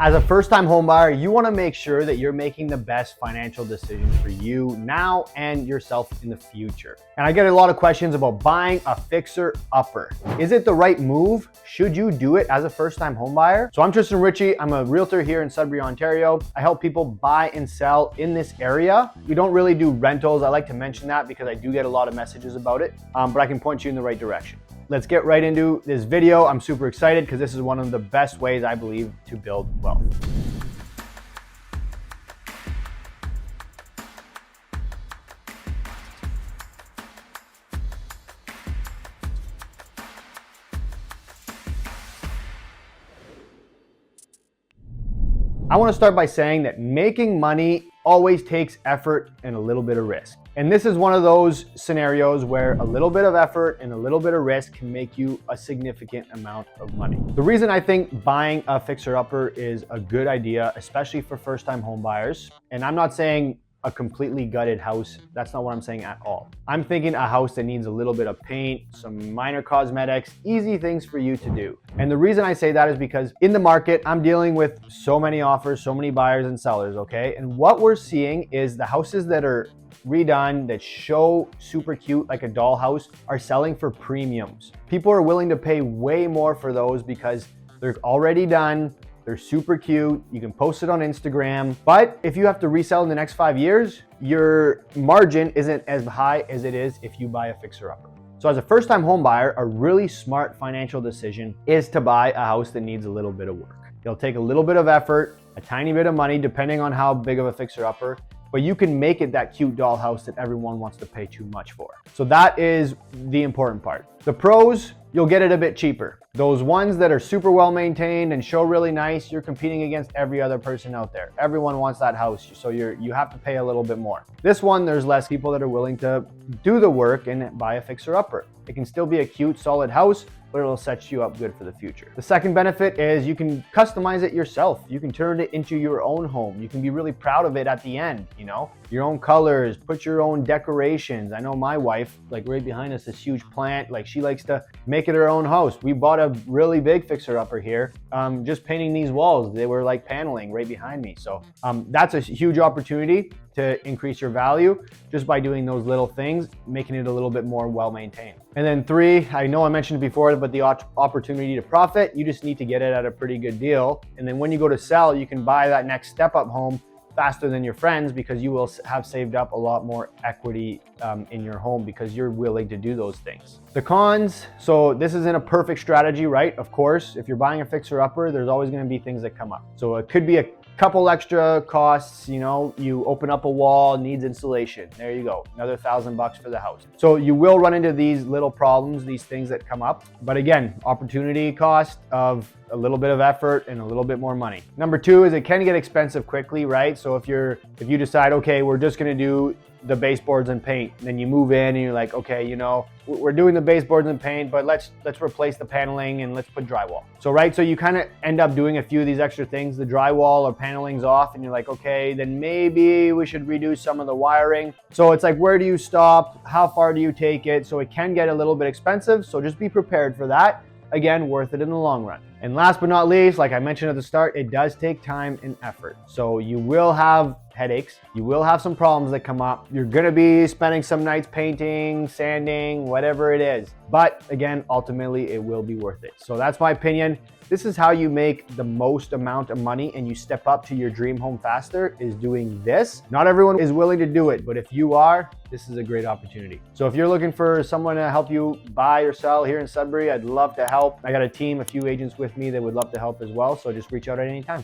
As a first-time homebuyer, you want to make sure that you're making the best financial decisions for you now and yourself in the future. And I get a lot of questions about buying a fixer-upper. Is it the right move? Should you do it as a first-time homebuyer? So I'm Tristan Ritchie. I'm a realtor here in Sudbury, Ontario. I help people buy and sell in this area. We don't really do rentals. I like to mention that because I do get a lot of messages about it, but I can point you in the right direction. Let's get right into this video. I'm super excited because this is one of the best ways I believe to build wealth. I want to start by saying that making money always takes effort and a little bit of risk. And this is one of those scenarios where a little bit of effort and a little bit of risk can make you a significant amount of money. The reason I think buying a fixer-upper is a good idea, especially for first-time home buyers, and I'm not saying a completely gutted house. That's not what I'm saying at all. I'm thinking a house that needs a little bit of paint, some minor cosmetics, easy things for you to do. And the reason I say that is because in the market, I'm dealing with so many offers, so many buyers and sellers, okay? And what we're seeing is the houses that are redone, that show super cute like a dollhouse, are selling for premiums. People are willing to pay way more for those because they're already done. They're super cute. You can post it on Instagram. But if you have to resell in the next 5 years, your margin isn't as high as it is if you buy a fixer-upper. So as a first-time home buyer, a really smart financial decision is to buy a house that needs a little bit of work. It'll take a little bit of effort, a tiny bit of money, depending on how big of a fixer-upper, but you can make it that cute dollhouse that everyone wants to pay too much for. So that is the important part. The pros, you'll get it a bit cheaper. Those ones that are super well maintained and show really nice, you're competing against every other person out there. Everyone wants that house, so you have to pay a little bit more. This one, there's less people that are willing to do the work and buy a fixer-upper. It can still be a cute, solid house, but it'll set you up good for the future. The second benefit is you can customize it yourself. You can turn it into your own home. You can be really proud of it at the end, you know? Your own colors, put your own decorations. I know my wife, like right behind us, this huge plant, like she likes to make it her own house. We bought a really big fixer-upper here, just painting these walls. They were like paneling right behind me. So that's a huge opportunity to increase your value just by doing those little things, making it a little bit more well-maintained. And then three, I know I mentioned it before, but the opportunity to profit, you just need to get it at a pretty good deal. And then when you go to sell, you can buy that next step-up home faster than your friends because you will have saved up a lot more equity in your home because you're willing to do those things. The cons, so this isn't a perfect strategy, right? Of course, if you're buying a fixer-upper, there's always gonna be things that come up. So it could be a couple extra costs, you know, you open up a wall, needs insulation. There you go, another $1,000 for the house. So you will run into these little problems, these things that come up. But again, opportunity cost of a little bit of effort and a little bit more money. Number two is it can get expensive quickly, right? So if you decide, okay, we're just gonna do the baseboards and paint, then you move in and you're like, okay, you know, we're doing the baseboards and paint, but let's replace the paneling and let's put drywall. So right, so you kind of end up doing a few of these extra things. The drywall or paneling's off and you're like, okay, then maybe we should redo some of the wiring. So it's like, where do you stop? How far do you take it? So it can get a little bit expensive. So just be prepared for that. Again, worth it in the long run. And last but not least, like I mentioned at the start, it does take time and effort. So you will have headaches. You will have some problems that come up. You're gonna be spending some nights painting, sanding, whatever it is. But again, ultimately, it will be worth it. So that's my opinion. This is how you make the most amount of money and you step up to your dream home faster, is doing this. Not everyone is willing to do it, but if you are, this is a great opportunity. So if you're looking for someone to help you buy or sell here in Sudbury, I'd love to help. I got a team, a few agents with me that would love to help as well. So just reach out at any time.